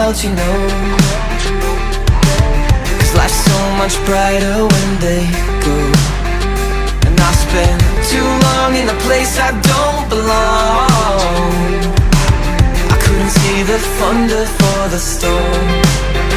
about, you know. Cause life's so much brighter when they go. And I spend too long in a place I don't belong. I couldn't see the thunder for the storm.